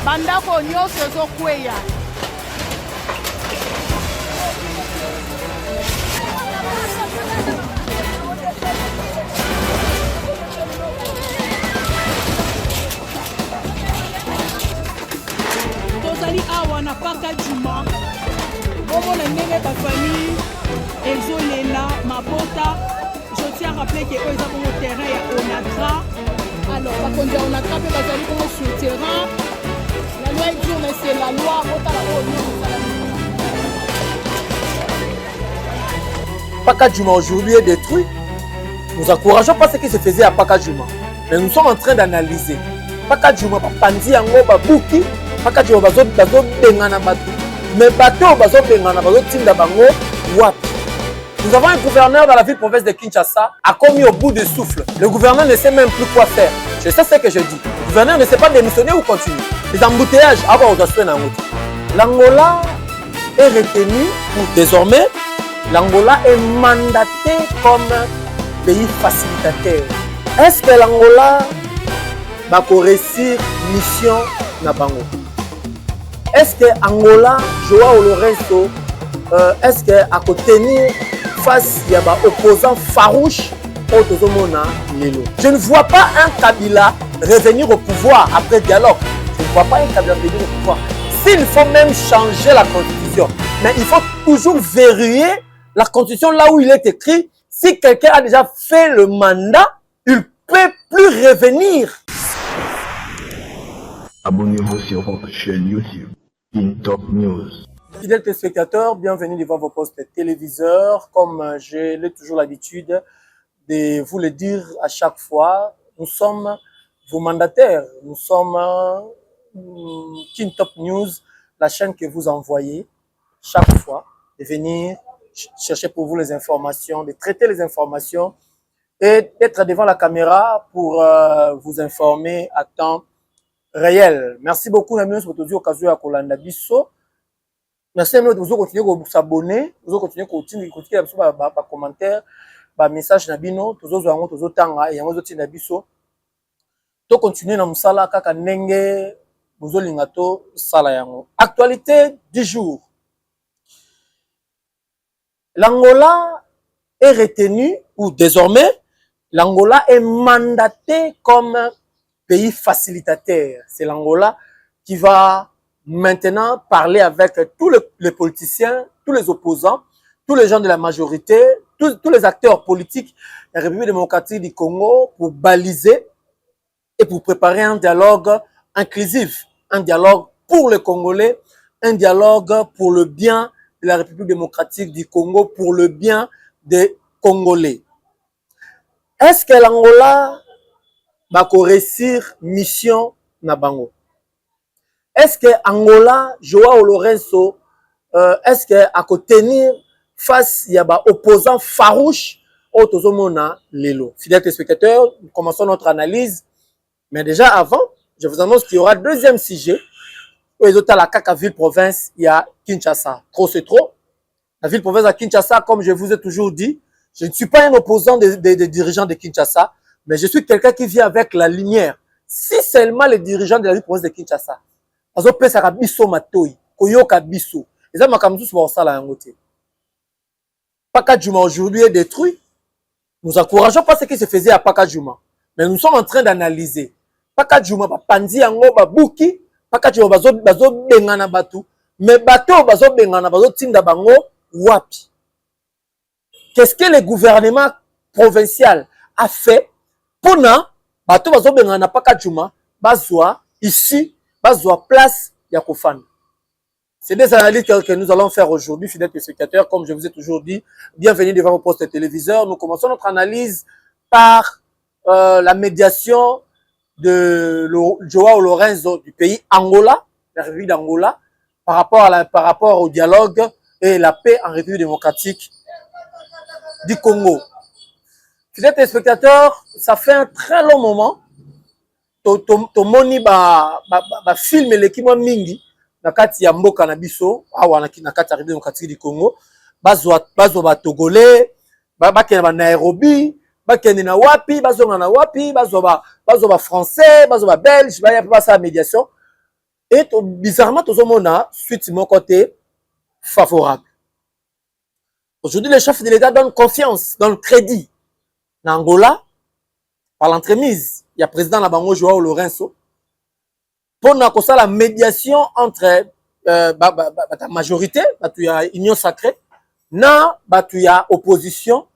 bandako nyonso ezokweya. Tozali awa na paka juma bomo na ndenge bafamille ezolela mabota. Je tiens à rappeler que eux ils ont le terrain ya Onatra. Alors bakonzi ya Onatra mpe bazali bongo sur terrain. La loi est dure mais c'est la loi. Paka Juma aujourd'hui est détruit. Nous encourageons pas ce qui se faisait à Paka Juma. Mais nous sommes en train d'analyser. Paka Juma bapandi yango babuki. Paka Juma bazo bengana batu. Mais bateau bazo bengana bazo tinda bango wapi. Nous avons un gouverneur dans la ville-province de Kinshasa a commis au bout de souffle. Le gouverneur ne sait même plus quoi faire. Je sais ce que je dis. Le gouverneur ne sait pas démissionner ou continuer. Les embouteillages, l'Angola est retenu pour désormais. L'Angola est mandaté comme pays facilitateur. Est-ce que l'Angola va réussir mission na bango? Est-ce que Angola, Joao Lourenço, est-ce que à tenir face à des opposants farouches au Tozomona Lelo? Je ne vois pas un Kabila revenir au pouvoir après dialogue. Je ne vois pas un Kabila revenir au pouvoir. S'il faut même changer la constitution, mais il faut toujours verrouiller la constitution là où il est écrit. Si quelqu'un a déjà fait le mandat, il ne peut plus revenir. Abonnez-vous sur votre chaîne YouTube, Kintop News. Fidèles téléspectateurs, bienvenue devant vos postes téléviseurs. Comme j'ai toujours l'habitude de vous le dire à chaque fois, nous sommes vos mandataires. Nous sommes Kintop News, la chaîne que vous envoyez chaque fois, de venir chercher pour vous les informations, de traiter les informations et d'être devant la caméra pour vous informer à temps réel. Merci beaucoup, Namios, pour toujours occasion à Kolanda Bisso. Merci à nous de vous continuer à s'abonner, vous continuer à continuer à commentaire, à message Nabino, toujours à vous, toujours tanga et à vous continuer à Bisso. To continuer na musala kaka nenge bozo lingato sala yango. Actualité du jour. L'Angola est retenu, ou désormais, l'Angola est mandaté comme pays facilitateur. C'est l'Angola qui va maintenant parler avec tous les politiciens, tous les opposants, tous les gens de la majorité, tous les acteurs politiques de la République démocratique du Congo pour baliser et pour préparer un dialogue inclusif, un dialogue pour les Congolais, un dialogue pour le bien de la République démocratique du Congo, pour le bien des Congolais. Est-ce que l'Angola va réussir mission na bango? Est-ce que Angola, Joao Lourenço, est-ce que à tenir face à des opposants farouches au Tozomona Lelo? Fidèles téléspectateurs, nous commençons notre analyse. Mais déjà avant, je vous annonce qu'il y aura deuxième sujet. Aux autres, la Kaka ville-province, il y a Kinshasa. Trop, c'est trop. La ville-province à Kinshasa, comme je vous ai toujours dit, je ne suis pas un opposant des dirigeants de Kinshasa, mais je suis quelqu'un qui vit avec la lumière. Si seulement les dirigeants de la ville-province de Kinshasa, Paka Juma aujourd'hui est détruit. Nous encourageons pas ce qui se faisait à Paka Juma, mais nous sommes en train d'analyser. Paka Juma bapandi yango babuki, Paka Juma bazo bengana batu, mais bateau bazo bengana bazo tinda bango wapi. Qu'est-ce que le gouvernement provincial a fait pour na bateau bazo bengana Paka Juma bazwa ici, bazwa place Yakofan? C'est des analyses que nous allons faire aujourd'hui, fidèles téléspectateurs. Comme je vous ai toujours dit, bienvenue devant vos postes téléviseurs. Nous commençons notre analyse par la médiation de Joao Lourenço du pays Angola, la République d'Angola, par rapport au dialogue et la paix en République démocratique du Congo. Fidèles téléspectateurs, ça fait un très long moment. Tomoni ba film l'équipe mingi na kati ya mboka na biso awa na kati ya République démocratique du Congo bazwa ba Togolais bakena ba Nairobi bakena na wapi bazonga na wapi bazwa ba français bazwa ba belge ba ya sa médiation Et bizarrement, tout le monde a suite mon côté favorable. Aujourd'hui, le chef de l'État donne confiance, donne crédit. En Angola, par l'entremise, il y a le président Labango Joao Lourenço. Pour la médiation entre la majorité, l'union sacrée, na opposition,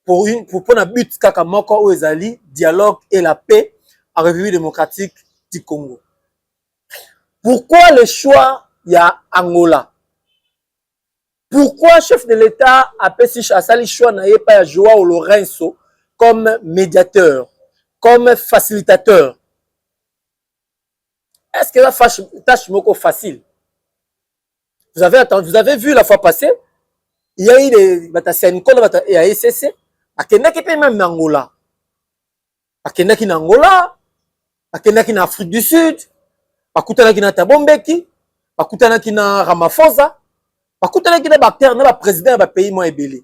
pour un but kakamoko ou ezali dialogue et la paix en République démocratique du Congo. Pourquoi le choix y a Angola? Pourquoi chef de l'État a fait le choix n'a pas Joao Lourenço comme médiateur, comme facilitateur? Est-ce que la tâche moko facile? Vous avez vu la fois passée, il y a eu des il y a SCC, akendaki pe même Angola. Akendaki na Angola, akendaki na Afrique du Sud, bakutanaki na Tabombeki, bakutanaki na Ramaphosa, bakutanaki na bakter na ba président ba pays moins ebele.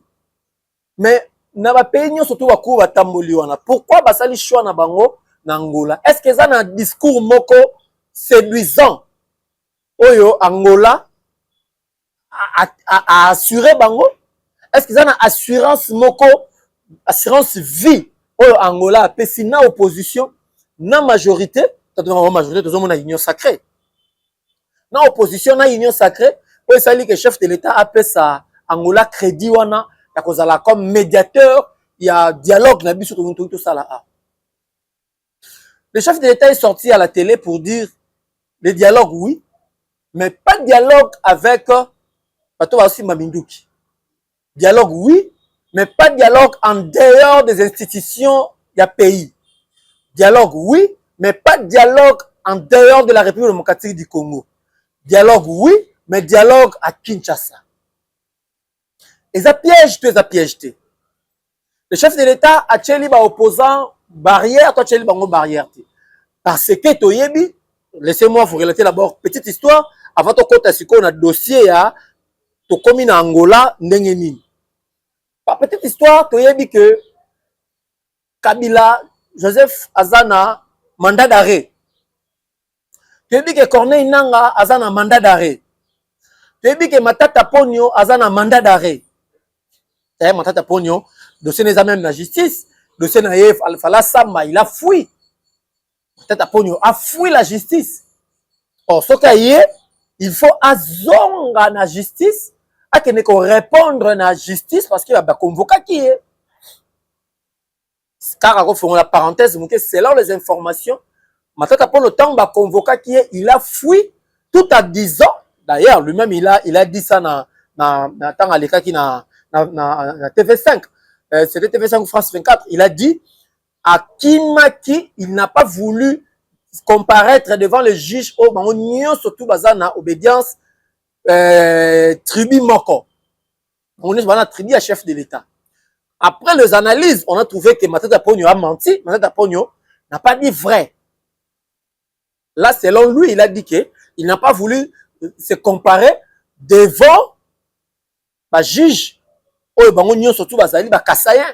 Mais na ba pays nyo surtout baku batamboli wana. Pourquoi basali choix na bango na Angola? Est-ce que ça na discours moko séduisant oyo Angola a assuré bango? Est-ce que ça na assurance moko, assurance vie oyo Angola a pesi na opposition na majorité, majorité tout le monde a union sacrée. Na opposition na union sacrée, oyo sali que chef de l'État a pesi Angola crédit wana ya kozala comme médiateur, il y a dialogue na biso tout ça là. Le chef de l'État est sorti à la télé pour dire le dialogue oui, mais pas de dialogue avec aussi Mamindouki. Dialogue oui, mais pas de dialogue en dehors des institutions du pays. Dialogue oui, mais pas de dialogue en dehors de la République démocratique du Congo. Dialogue oui, mais dialogue à Kinshasa. Et ça piège. Le chef de l'État a tcheli ba opposant barrière, toi tcheli bango barrière. Parce que toyebi, laissez-moi vous relater d'abord petite histoire avant de compter sur qu'on a dossier à to komi na Angola ndenge nini. Par petite histoire, toyebi que Kabila Joseph Azana mandat d'arrêt. Toyebi que Corneille Nanga Azana mandat d'arrêt. Toyebi que Matata Ponyo Azana mandat d'arrêt. C'est Matata Ponyo, dossier n'est même la justice, dossier naïf Alpha Samba, il a fui. Matata Ponyo a fui la justice. Or, ce qu'il y a, il faut azonga na justice, à qu'il ne répondre à la justice parce qu'il va convoquer qui est. Car à la parenthèse, selon les informations, Matata Ponyo le temps va convoquer qui est, il a fui tout en disant, d'ailleurs, lui-même il a dit ça dans temps à l'écart qui na TV5, c'était TV5 France 24, il a dit à Kimaki, il n'a pas voulu comparaître devant le juge au Bangonio, surtout bazana obédience tribu moko. On est dans tribu à chef de l'État. Après les analyses, on a trouvé que Matata Ponyo a menti. Matata Ponyo n'a pas dit vrai. Là, selon lui, il a dit qu'il n'a pas voulu se comparer devant le juge au Bangonio, surtout bazali ba Kassayen.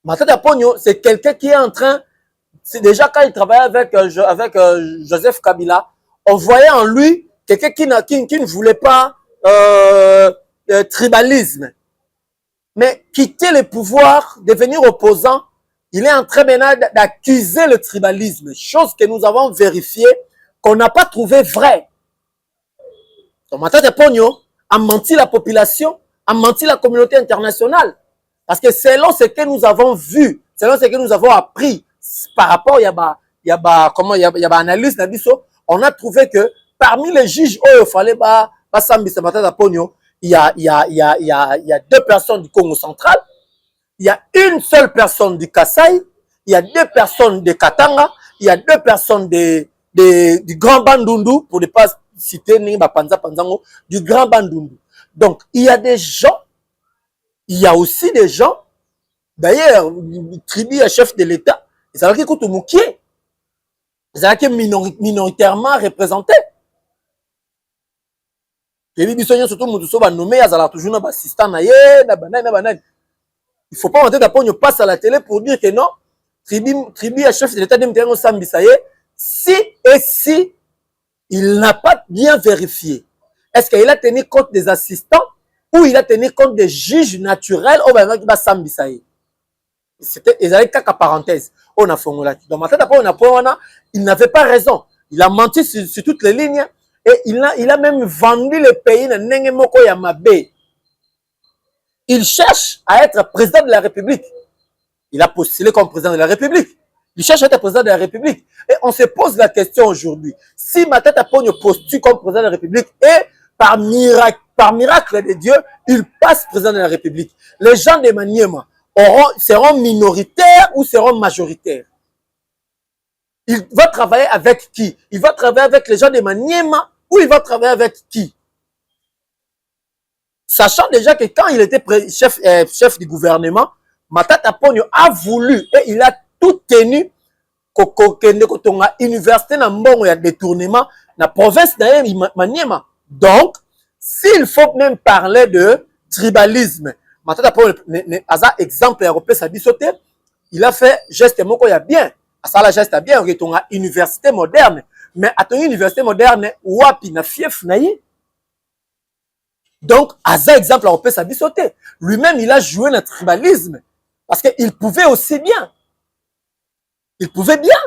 Matata Ponyo, c'est quelqu'un qui est en train, c'est déjà quand il travaillait avec Joseph Kabila, on voyait en lui quelqu'un qui ne voulait pas tribalisme. Mais quitter le pouvoir, devenir opposant, il est en train maintenant d'accuser le tribalisme, chose que nous avons vérifiée, qu'on n'a pas trouvé vrai. Donc Matata Ponyo a menti la population, a menti la communauté internationale. Parce que selon ce que nous avons vu, selon ce que nous avons appris par rapport il y a analyse d'Abisso, on a trouvé que parmi les juges il fallait pas Sambisa Matata Ponyo, il y a deux personnes du Congo central, il y a une seule personne du Kasaï, il y a deux personnes de Katanga, il y a deux personnes du Grand Bandundu, pour ne pas citer Nimba Panza Panzango, du Grand Bandundu. Donc il y a des gens. Il y a aussi des gens, d'ailleurs, tribu à chef de l'État, ils ont qui coûtent moukier. Ils ont qui minoritairement représentés. Les bisognes surtout Moudousso va nommer, ils ont toujours un assistant naïe, il faut pas monter d'appoint, on passe à la télé pour dire que non, tribu à chef de l'État de Mtengo Sambisaye, si il n'a pas bien vérifié. Est-ce qu'il a tenu compte des assistants ou il a tenu compte des juges naturels au moment qui va s'ambisaï? C'était, ils avaient qu'à parenthèse. On a formulé. Dans ma tête, il n'avait pas raison. Il a menti sur toutes les lignes et il a même vendu le pays. Il cherche à être président de la République. Il a postulé comme président de la République. Il cherche à être président de la République. Et on se pose la question aujourd'hui. Si Matata Ponyo postule comme président de la République et par miracle de Dieu, il passe président de la République, les gens de Maniema seront minoritaires ou seront majoritaires? Il va travailler avec qui? Il va travailler avec les gens de Maniema ou il va travailler avec qui? Sachant déjà que quand il était chef du gouvernement, Matata Ponyo a voulu et il a tout tenu kotonga université na mbongo ya détournement na province na Maniema. Donc, s'il faut même parler de tribalisme, Matata Ponyo aza exemple européen sa bisoté, il a fait geste moko ya bien. Ça la geste bien, kotonga université moderne, mais à ton université moderne wapi na fief na ye. Donc, aza exemple européen sa bisoté. Lui-même il a joué le tribalisme parce qu'il pouvait aussi bien. Il pouvait bien.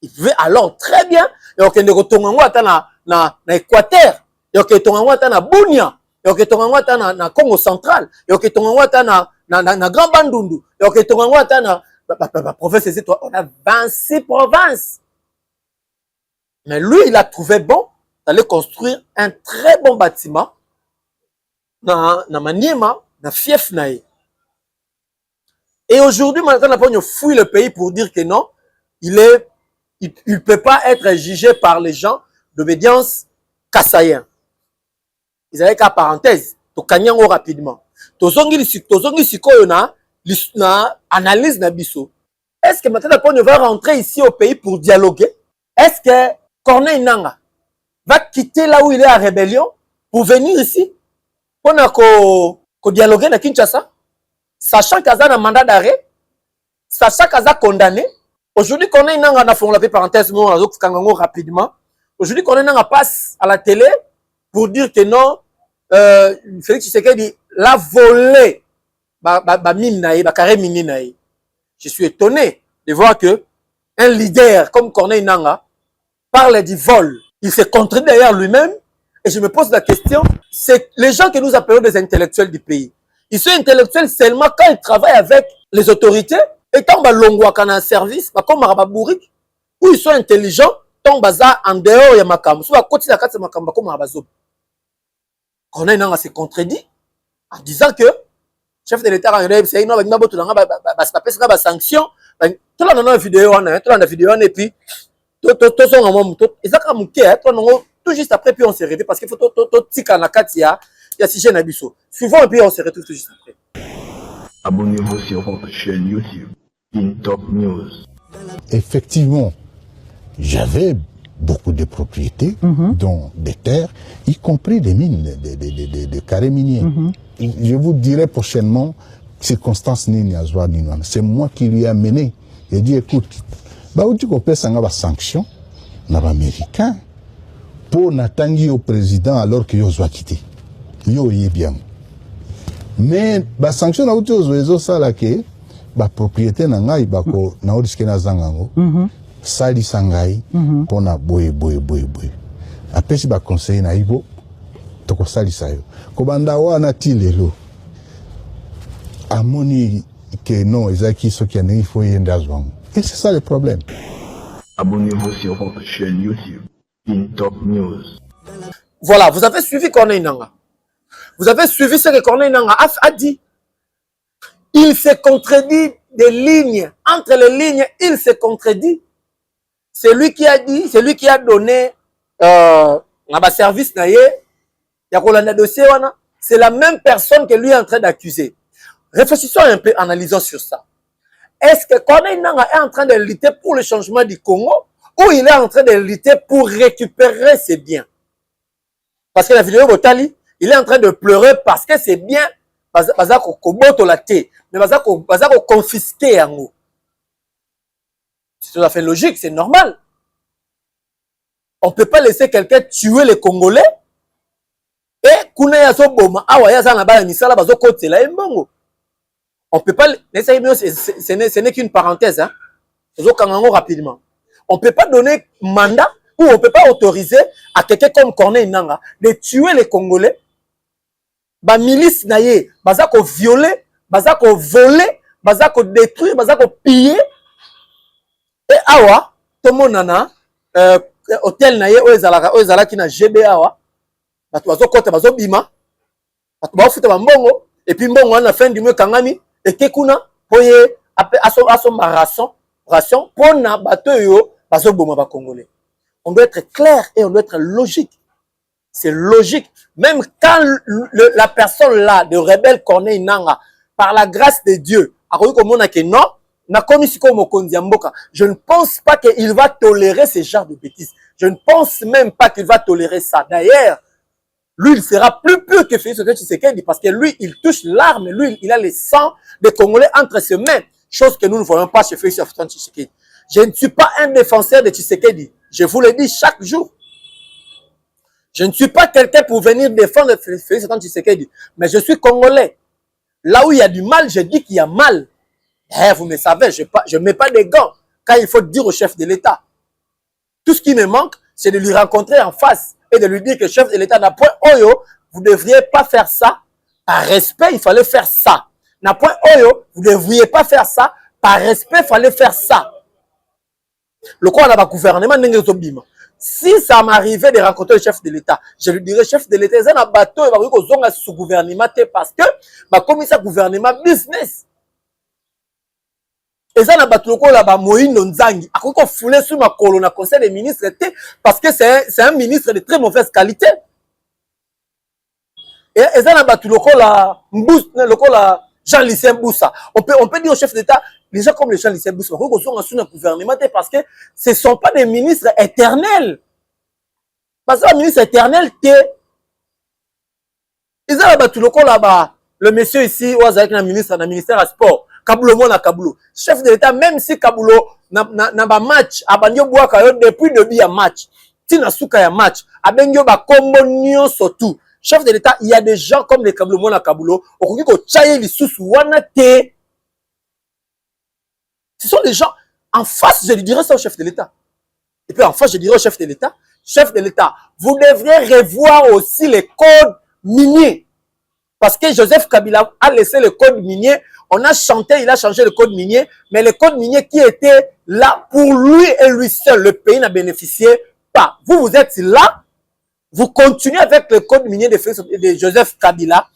Il pouvait alors très bien. Et on kende kotonga ata na Équateur. Et on kotonga ata na Bunia. Et on kotonga ata na Congo central. Et on kotonga ata na Grand Bandundu. Et on kotonga ata na province des étoiles. On a 26 provinces. Mais lui, il a trouvé bon d'aller construire un très bon bâtiment na Maniema, na fief nae. Et aujourd'hui, maintenant, on fouille le pays pour dire que non, il peut pas être jugé par les gens d'obédience kassaïen. Ils avaient qu'à parenthèse, to kanyango rapidement. Tozongi sikoyo na analyse na biso. Est-ce que maintenant, on va rentrer ici au pays pour dialoguer? Est-ce que Corneille Nangaa va quitter là où il est en rébellion pour venir ici? Pour dialoguer na Kinshasa? Sachant qu'il y a un mandat d'arrêt, sachant qu'il y a condamné. Aujourd'hui, Corneille Nangaa, on a fait la parenthèse rapidement. Aujourd'hui, Corneille Nangaa passe à la télé pour dire que non, Félix Tshisekedi l'a volé, je suis étonné de voir que un leader comme Corneille Nangaa parle du vol. Il se contredit derrière lui-même. Et je me pose la question, c'est les gens que nous appelons des intellectuels du pays. Ils sont intellectuels seulement quand ils travaillent avec les autorités et quand ils sont en service, comme Marababouric, où ils sont intelligents, tant baza en dehors de Makam. Soit à côté de la carte Makam, comme Marabazob. Corneille Nangaa se contredit en disant que chef de l'État, c'est une sanction. Tout le monde a une vidéo, et puis tout juste après, puis on se réveille parce qu'il faut tout tika na katia. Il y a sujet Nabiso. Suivons et puis on se retrouve tout juste après. Abonnez-vous sur votre chaîne YouTube, Top News. Effectivement, j'avais beaucoup de propriétés, dont des terres, y compris des mines, des carrés miniers. Je vous dirai prochainement, circonstance Ninyazwa Ninwan. C'est moi qui lui ai amené. Il dit, écoute, où tu peux faire sanction, l'Américain, pour n'attendre au président alors qu'il a quitté. Yo y est bien. Mais la sanction na uti ozo sala ke ba propriété na ngai ba ko na oriske na zangango. Sali sangai pona boye. Apesi ba conseil na ibo to ko sali sayo. Ko banda wana tilelo. Amoni que non ezaki soki ane il faut yenda zwango. Et c'est ça le problème. Abonnez-vous sur votre chaîne YouTube, Top News. Voilà, vous avez suivi Corneille Nangaa. Vous avez suivi ce que Corneille Nangaa a dit. Il se contredit des lignes. Entre les lignes, il se contredit. C'est lui qui a dit, c'est lui qui a donné service naye. C'est la même personne que lui est en train d'accuser. Réfléchissons un peu, analysons sur ça. Est-ce que Corneille Nangaa est en train de lutter pour le changement du Congo ou il est en train de lutter pour récupérer ses biens? Parce que la vidéo Botali, il est en train de pleurer parce que c'est bien, baza ko boto la té, mais baza ko confisquer yango. C'est tout à fait logique, c'est normal. On ne peut pas laisser quelqu'un tuer les Congolais. Et kuna ya so boma awa ya sana ba misala bazo kotela embongo. On peut pas ce n'est qu'une parenthèse hein. Rapidement. On ne peut pas donner mandat ou on ne peut pas autoriser à quelqu'un comme Corneille Nangaa de tuer les Congolais. Ba milice naye, baza ko violer, baza ko voler, baza ko détruire, baza ko piller. Et awa, tout le monde nana hôtel naye ozala ki na GB awa. Bato bazo kota bazo bima. Bato ba futa ba mbongo et puis mbongo na fin du mois kangami et kekuna poye aso ration pona bato yo bazo boma ba Congolais. On doit être clair et on doit être logique. C'est logique. Même quand la personne là, de rebelle Corneille Nangaa, par la grâce de Dieu, je ne pense pas qu'il va tolérer ce genre de bêtises. Je ne pense même pas qu'il va tolérer ça. D'ailleurs, lui, il sera plus pur que Félix Tshisekedi parce que lui, il touche l'arme. Lui, il a le sang des Congolais entre ses mains. Chose que nous ne voyons pas chez Félix Tshisekedi. Je ne suis pas un défenseur de Tshisekedi. Je vous le dis chaque jour. Je ne suis pas quelqu'un pour venir défendre Félix Tshisekedi, mais je suis Congolais. Là où il y a du mal, je dis qu'il y a mal. Eh, vous me savez, je ne mets pas des gants quand il faut dire au chef de l'État. Tout ce qui me manque, c'est de lui rencontrer en face et de lui dire que le chef de l'État n'a point oyo, vous ne devriez pas faire ça. Par respect, il fallait faire ça. N'a point oyo, vous ne devriez pas faire ça. Par respect, il fallait faire ça. Le quoi on a le gouvernement n'est pas bima. Si ça m'arrivait de rencontrer le chef de l'État, je lui dirais, chef de l'État, c'est un bateau, il va dire qu'on a sous gouvernement parce que, comme ça, gouvernement business. Et ça, un bateau, là, Moïse Nzangi, à quoi qu'on foulait sur ma colonne, à conseil des ministres, parce que c'est un ministre de très mauvaise qualité. Et ça, un bateau, là, Jean-Lucien Boussa. On peut dire au chef d'État, les gens comme les Jean-Lucien Boussa, ils sont sous un gouvernement parce que ce ne sont pas des ministres éternels. Parce que les ministres éternels, ils ont là-bas, le monsieur ici, avec le ministère du sport, Kaboulo Mona Kaboulo, chef de l'État, même si Kaboulo n'a pas match, depuis le début il y a match, Tina Souka il y a match, Abengyo ba Kombo surtout. Chef de l'État, il y a des gens comme les Kaboulo Mona Kaboulo, ce sont des gens, en face, je lui dirais ça au chef de l'État. Et puis en face, je dirais au chef de l'État, vous devriez revoir aussi les codes miniers. Parce que Joseph Kabila a laissé le code minier, on a chanté, il a changé le code minier, mais le code minier qui était là pour lui et lui seul, le pays n'a bénéficié pas. Vous êtes là, vous continuez avec le code minier de Joseph Kabila,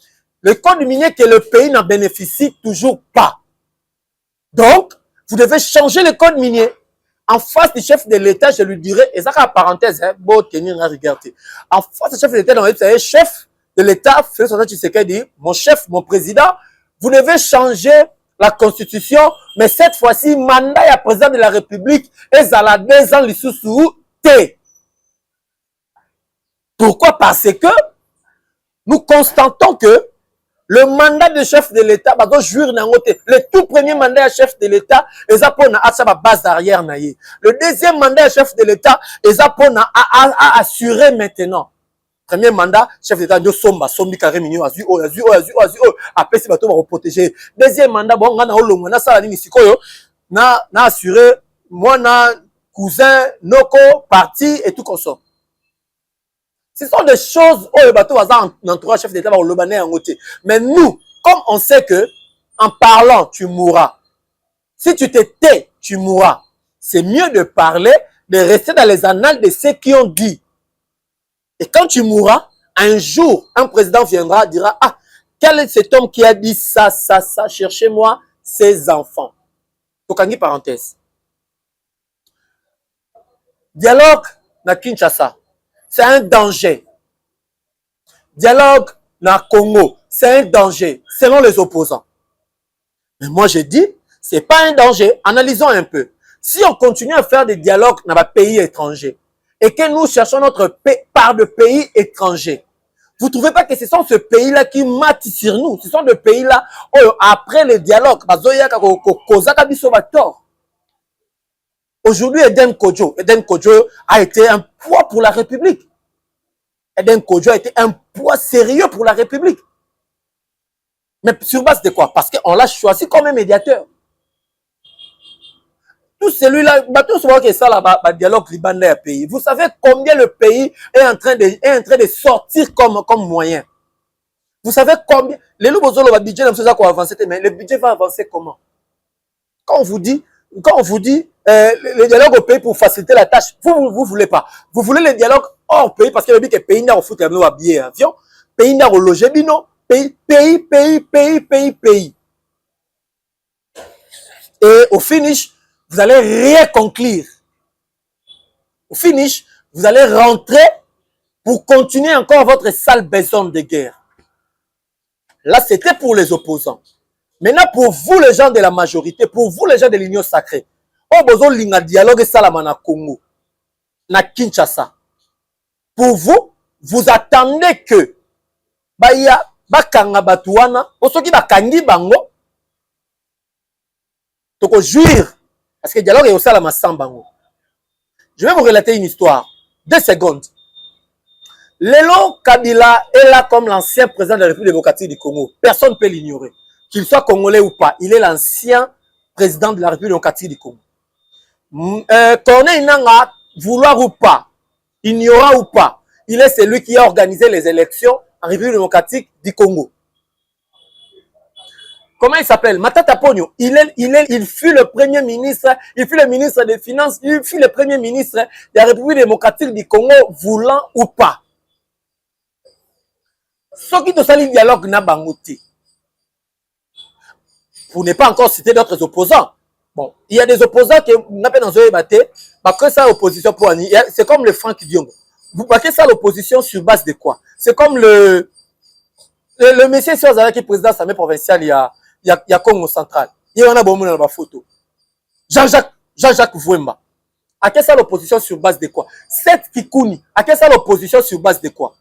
le code minier que le pays n'en bénéficie toujours pas. Donc, vous devez changer le code minier. En face du chef de l'État, je lui dirais, et ça, en parenthèse, hein, bon, tenir à regarder. En face du chef de l'État, vous savez, chef de l'État, Félix Tshisekedi, mon chef, mon président, vous devez changer la constitution, mais cette fois-ci, mandat à président de la République, et ça a 2 ans, sous T. Pourquoi? Parce que nous constatons que le mandat de chef de l'État, le tout premier mandat de chef de l'État, est pour la base arrière. Le deuxième mandat de chef de l'État est pour assurer maintenant. Premier mandat, chef d'État, de Somba, Sombi Karemi, après c'est bateau va protéger. Deuxième mandat, bon, on a ça, na assuré, moi, cousin, Noko, parti et tout comme ça. Ce sont des choses où le bateau va entourage chef d'État va le baner en côté. Mais nous, comme on sait que, en parlant, tu mourras. Si tu te tais, tu mourras. C'est mieux de parler, de rester dans les annales de ceux qui ont dit. Et quand tu mourras, un jour, un président viendra, dira, ah, quel est cet homme qui a dit ça, cherchez-moi ses enfants. Tokangi parenthèse. Dialogue na Kinshasa, c'est un danger. Dialogue na Congo, c'est un danger, selon les opposants. Mais moi je dis, c'est pas un danger. Analysons un peu. Si on continue à faire des dialogues dans les pays étrangers, et que nous cherchons notre part de pays étrangers, vous ne trouvez pas que ce sont ces pays-là qui matent sur nous? Ce sont des pays-là, après les dialogues, Aujourd'hui, Eden Kodjo a été un poids pour la République. Eden Kodjo a été un poids sérieux pour la République. Mais sur base de quoi? Parce qu'on l'a choisi comme un médiateur. Tout celui-là, tout ce qui est ça là, dialogue libanais à pays. Vous savez combien le pays est en train de sortir comme moyen. Vous savez combien les loups le budget mais le budget va avancer comment? Quand on vous dit le dialogue au pays pour faciliter la tâche, vous voulez pas. Vous voulez le dialogue hors pays parce que le but est pays n'a au foot à habiller avion, pays n'a au loger bino, pays. Et au finish, vous allez rien conclure. Au finish, vous allez rentrer pour continuer encore votre sale besogne de guerre. Là, c'était pour les opposants. Maintenant, pour vous, les gens de la majorité, pour vous, les gens de l'Union sacrée, on besoin de dialogue salama na Congo, na Kinshasa. Pour vous, vous attendez que baya bakanga batuana, osoki bakangi bango, toko jouir, parce que le dialogue est au salama sans bango. Je vais vous relater une histoire. 2 secondes. Lelo Kabila est là comme l'ancien président de la République démocratique du Congo. Personne ne peut l'ignorer. Qu'il soit congolais ou pas, il est l'ancien président de la République démocratique du Congo. Corneille Nanga, vouloir ou pas, ignorant ou pas, il est celui qui a organisé les élections en République démocratique du Congo. Comment il s'appelle? Matata Pogno. Il fut le premier ministre, il fut le ministre des Finances, il fut le premier ministre de la République démocratique du Congo, voulant ou pas. Ce qui te sali dialogue n'a bangouti. Pour ne pas encore citer d'autres opposants. Bon, il y a des opposants qui n'ont pas dans un débat, parce que ça l'opposition pour Annie. C'est comme le Franck Diongo. Vous battez ça l'opposition sur base de quoi? C'est comme le monsieur Siozala qui est président de l'Assemblée provinciale, il y a Congo central. Il y en a beaucoup dans la photo. Jean-Jacques Vouemba. À quelle ça l'opposition sur base de quoi? Seth Kikouni. À quelle ça l'opposition sur base de quoi?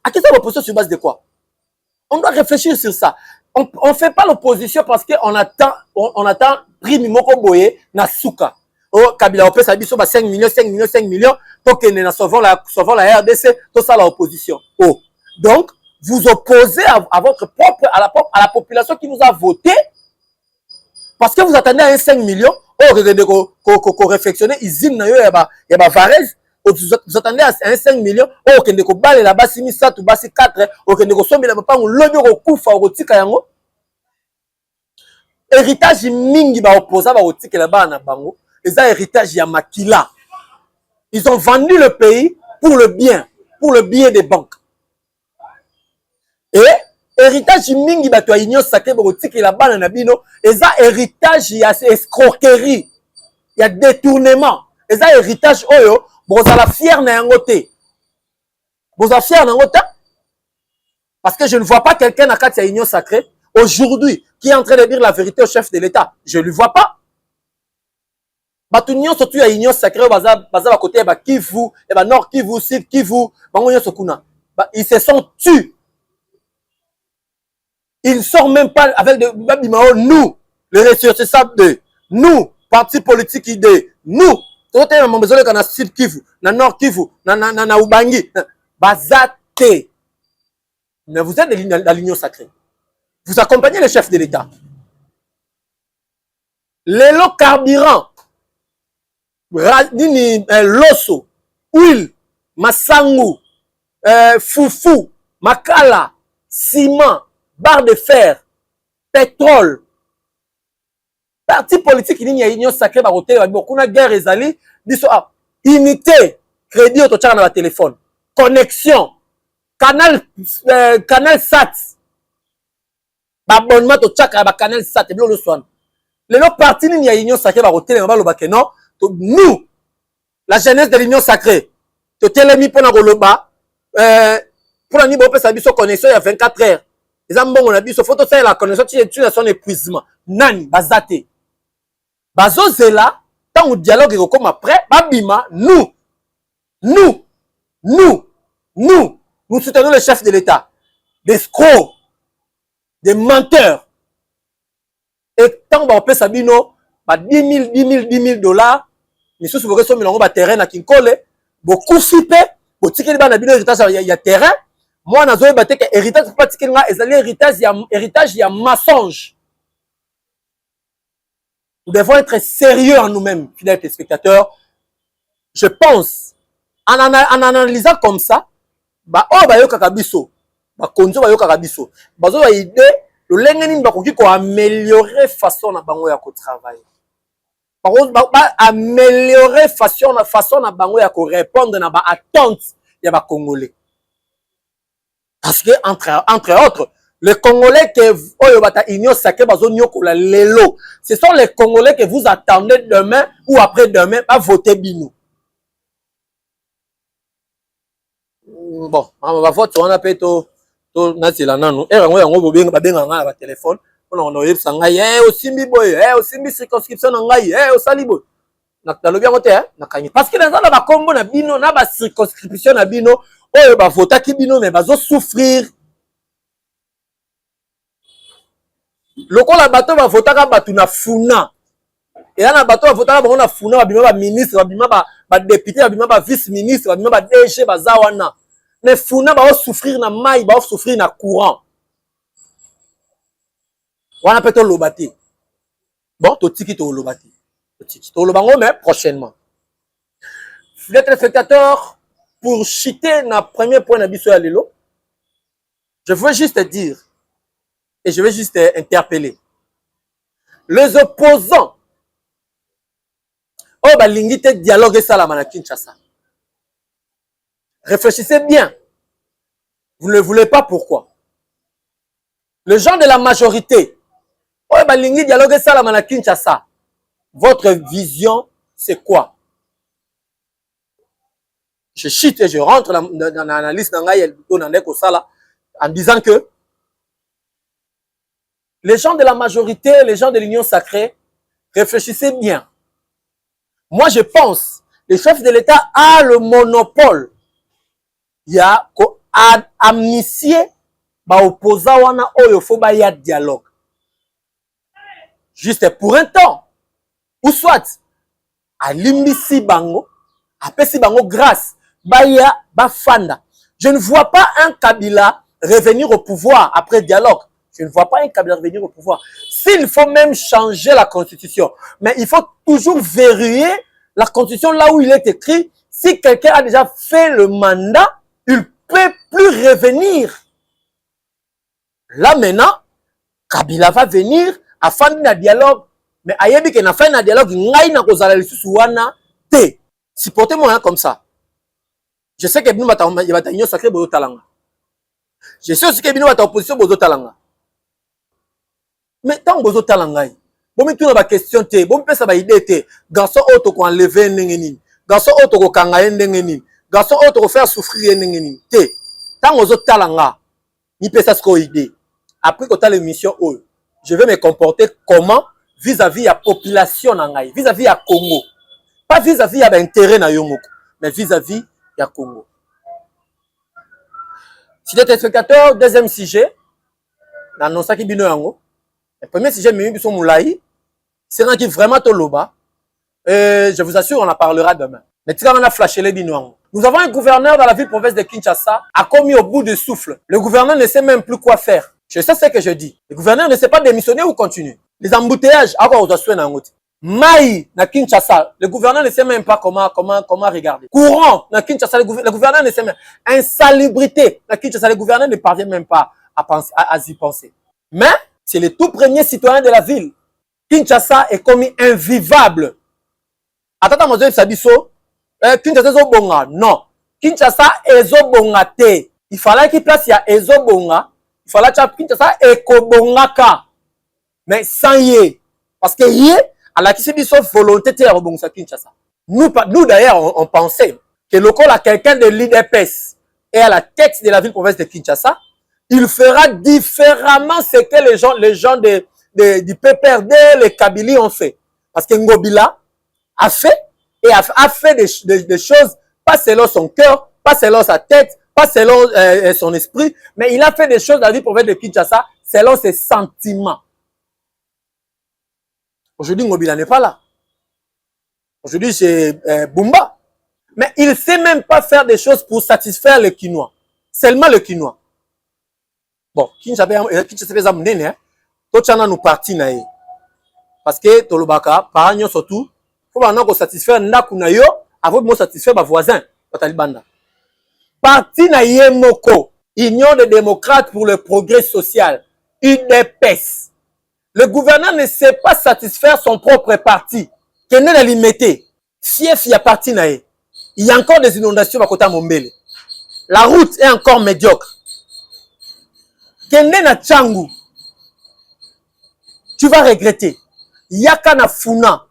À quelle ça l'opposition sur base de quoi? On doit réfléchir sur ça. On ne fait pas l'opposition parce qu'on attend prix Moko Boye na Souka. Oh, Kabila Opé Sabiso 5 millions, token na sauvant la RDC, tout ça l'opposition. Oh. Donc, vous opposez à votre propre, à la population qui vous a voté, parce que vous attendez à un 5 millions, oh, réflexionner, usine na yo, y a Varese, vous attendez à un 5 millions, oh, que ne ko bale la basi mi 7 ou basi 4, oh, que ne ko sombi la pa on lobi ko kufa ko tika yango. Héritage mingi ba opposa ba otika la ba na bango, les héritage ya makila. Ils ont vendu le pays pour le bien des banques. Et héritage mingi ba to union sacrée ba otika la ba na bino, les héritage ya escroquerie, il y a détournement. Les héritage oyo vous allez fier na yangote. Vous allez fier na yangote. Parce que je ne vois pas quelqu'un à Katia Union Sacrée aujourd'hui qui est en train de dire la vérité au chef de l'État. Je ne le vois pas. Batunion surtout à Union Sacrée, baza à côté ba Kivu, et ba Nord Kivu, Sud Kivu, bangonyo sokuna. Ils se sont tués. Ils ne sortent même pas avec de babimao nous, les ressortissants de nous, parti politique idée, nous. Tout est mon besoin qu'on a Sud Kivu, na Nord Kivu, na Ubangi, bazate. Mais vous êtes de l'Union sacrée. Vous accompagnez le chef de l'État. Les lots carburants, Loso, huile, Massangu, Foufou, Makala, ciment, barre de fer, pétrole. Parti politique, il y a union sacrée, il y a beaucoup de guerre, unité, crédit au dans la téléphone, connexion, canal SAT, abonnement au canal SAT, et bien le soin. Les autres partis, il y a union sacrée, non, nous, la jeunesse de l'union sacrée, tu t'es mis pour la niveau de connexion, il y a 24 heures. Les gens ont dit, il faut faire la connexion, tu as son épuisement. Nani, bazate. Bazo zela, tant au dialogue est comme après, babima, nous soutenons le chef de l'État. Des escrocs, des menteurs. Et tant on peut sabino, ba 10 000 dollars, mais sous vous recevez un terrain à Kinkole, beaucoup flippé, pour tirer les héritage, il y a terrain. Moi, je vais battre que héritage, pas tirer héritage, il y a mensonge. Nous devons être sérieux en nous-mêmes, fidèles téléspectateurs. Je pense, en analysant comme ça, bah, oh, bah, yo kakabiso, bah, konzo, bah, yo kakabiso, bah, zo, bah, idée, le lengenin, bah, ko améliorer façon na bango ya ko travailler. Par contre, bah, améliorer façon na bango ya ko répondre na ba attente ya ba Congolais. Parce que, entre autres, les Congolais que oh, bata union sacrée, bah, zo nyokola lelo, ce sont les Congolais que vous attendez demain ou après-demain à voter Bino. Bon, on va voir, on a fait tout nazila nanu. Et on a téléphone. On a eu sangai, osimbi boy, osimbi circonscription nangai, osalibo. Na bien côté, na kanye. Parce que dans la combo na bino, na ba circonscription na bino, oh ba vota ki bino mais ba zo souffrir. Loko la bateau va voter ka batu na funa. Et là na bateau va voter ka ba na funa, ba bima ba ministre, ba bima ba député, ba bima ba vice ministre, ba bima ba DG ba zawana. Mais Founa va souffrir na maille, va souffrir na courant. On a peut-être l'obati. Bon, tu tiki to l'obati. To l'obango, mais prochainement. Les téléspectateurs, pour chiter na premier point d'habitude à l'élo, je veux juste dire, et je vais juste interpeller, les opposants, oh, bah, l'ingité dialogue et ça la mana Kinshasa. Réfléchissez bien. Vous ne le voulez pas, pourquoi? Les gens de la majorité, oh, bah, l'ingité dialogue et ça la mana Kinshasa. Votre vision, c'est quoi? Je chute et je rentre dans l'analyse en disant que les gens de la majorité, les gens de l'Union sacrée, réfléchissez bien. Moi, je pense, le chef de l'État a le monopole. Il y a amnistié, opposant wana oyo faut ba ya dialogue. Juste pour un temps. Ou soit, à limbisi bango, apesi bango grâce, baya bafanda. Je ne vois pas un Kabila revenir au pouvoir après dialogue. Je ne vois pas un Kabila revenir au pouvoir. S'il faut même changer la constitution, mais il faut toujours verrouiller la constitution là où il est écrit. Si quelqu'un a déjà fait le mandat, il ne peut plus revenir. Là maintenant, Kabila va venir à faire un dialogue. Mais ayebi que na fin un dialogue, ngai na kozala lisusu wana te. Supportez-moi comme ça. Je sais que bino bata union sacrée bozo talanga. Je sais aussi que bino bata opposition bozo talanga. Mais tant bozo talanga, bon mi tuna ba question te, bon pesa ba idée te. Garçon auto ko enlever ndengeni. Garçon auto ko kanga ndengeni. Garçon auto ko faire souffrir ndengeni. Te. Tant bozo talanga, ni pesa sko idée. Après que tu as l'émission, je vais me comporter comment vis-à-vis de la population, vis-à-vis de Congo. Pas vis-à-vis de l'intérêt na Yomoko, mais vis-à-vis de Congo. Si les téléspectateurs, deuxième sujet, le premier sujet, c'est qui vraiment Toloba. Je vous assure, on en parlera demain. Mais tu on a flashé les binois. Nous avons un gouverneur dans la ville-province de Kinshasa, a commis au bout de souffle. Le gouverneur ne sait même plus quoi faire. Je sais ce que je dis. Le gouverneur ne sait pas démissionner ou continuer. Les embouteillages, Maï, na Kinshasa, le gouverneur ne sait même pas comment regarder. Courant, na Kinshasa, le gouverneur ne sait même. Insalubrité, na Kinshasa, le gouverneur ne parvient même pas à y penser. Mais, c'est le tout premier citoyen de la ville. Kinshasa est commis invivable. Attends, mon Dieu, Sabiso, Kinshasa est bonga. Non. Kinshasa est bonga te. Il fallait qu'il place ya bonga. Il fallait que Kinshasa ekobongaka. Mais sans yé. Parce que yé, à la Kinshasa, volonté de rebonga Kinshasa. Nous d'ailleurs, on pensait que le col a quelqu'un de l'IDPS et à la tête de la ville-province de Kinshasa, il fera différemment ce que les gens du PPRD, les Kabylie ont fait. Parce que Ngobila a fait et a fait des choses pas selon son cœur, pas selon sa tête, pas selon son esprit, mais il a fait des choses dans la ville province de Kinshasa selon ses sentiments. Aujourd'hui, Ngobila n'est pas là. Aujourd'hui, c'est Bumba. Mais il ne sait même pas faire des choses pour satisfaire le Kinois. Seulement le Kinois. Bon, Kinshasa Mnene, Tochana nous parti nae. Parce que Tolobaka, par an surtout, faut maintenant qu'on satisfaire Nakunayo avant de satisfaire ma voisin, Talibanda. Parti nae Moko, Union des démocrates pour le progrès social, UDPS. Le gouverneur ne sait pas satisfaire son propre parti. Qu'est-ce qu'il a limité? Fief, il y a parti nae. Il y a encore des inondations à côté de Mombele. La route est encore médiocre. Kende na Tchangu, tu vas regretter. Yaka na Funa,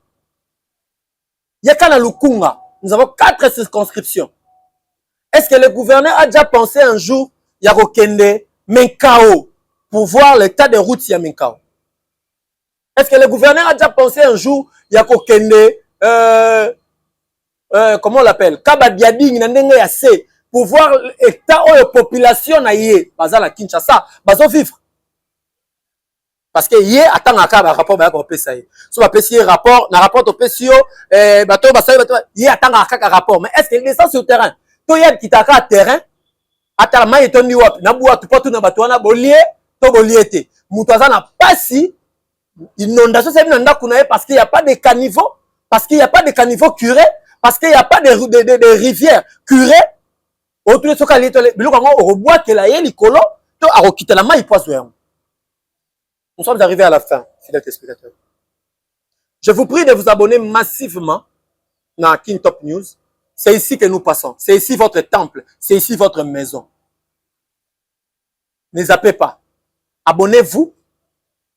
Yaka na Lukunga, nous avons 4 circonscriptions. Est-ce que le gouverneur a déjà pensé un jour, Yako Kende, Menkao, pour voir l'état des routes à Menkao? Est-ce que le gouverneur a déjà pensé un jour, Yako Kende, comment on l'appelle, Kabadiading, Nandenge Yase, pour voir l'état de la population na yé, bazala Kinshasa, bazo vivre. Parce que yé attend un rapport ba ko pesa yé. So ba pesi rapport, na rapport to pesio bato basay bato yé attend un rapport. Mais est-ce qu'il descend sur le terrain? To yé qui ta terrain, atala mai to ni wap, na bua tu pas tout na bato na bolié, to boliété. Mutaza na pasi inondation c'est nanda kuna parce qu'il y a pas de caniveau, parce qu'il y a pas de caniveau curé, parce qu'il y a pas de rivières curées. Nous sommes arrivés à la fin, fidèles téléspectateurs. Je vous prie de vous abonner massivement dans King Top News. C'est ici que nous passons. C'est ici votre temple. C'est ici votre maison. Ne zappez pas. Abonnez-vous.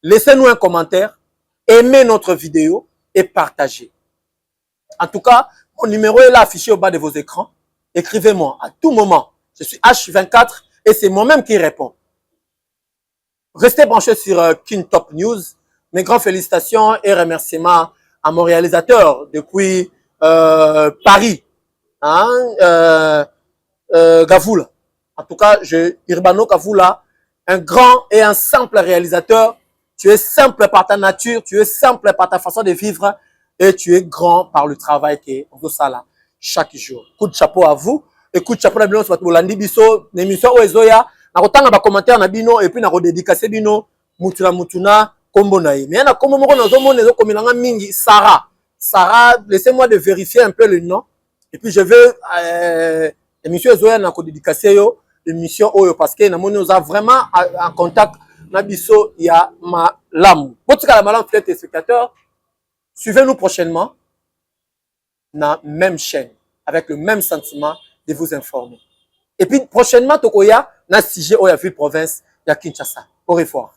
Laissez-nous un commentaire. Aimez notre vidéo et partagez. En tout cas, mon numéro est là affiché au bas de vos écrans. Écrivez-moi à tout moment. Je suis H24 et c'est moi-même qui réponds. Restez branchés sur King Top News. Mes grandes félicitations et remerciements à mon réalisateur depuis Paris, hein, Gavoula. En tout cas, Urbano Gavoula, un grand et un simple réalisateur. Tu es simple par ta nature, tu es simple par ta façon de vivre et tu es grand par le travail que on fait là chaque jour. Coup de chapeau à vous. Et coup de chapeau à Bino, c'est Bolandi Biso, l'émission Oezoya. Na kotanga ba commentaire na bino et puis na redédicacer bino mutuna kombo na ye. Mais na kombo moko na zomo nezo komilanga mingi Sarah. Sarah, laissez-moi de vérifier un peu le nom et puis je veux émission Oezoya na redédicacer yo émission Oyo parce que na moni oza vraiment en contact na biso ya malamu. Botika la malamu fidèles téléspectateurs. Suivez-nous prochainement dans la même chaîne avec le même sentiment de vous informer. Et puis prochainement, Tokoya, na sujet Oya Ville Province, ya Kinshasa. Au revoir.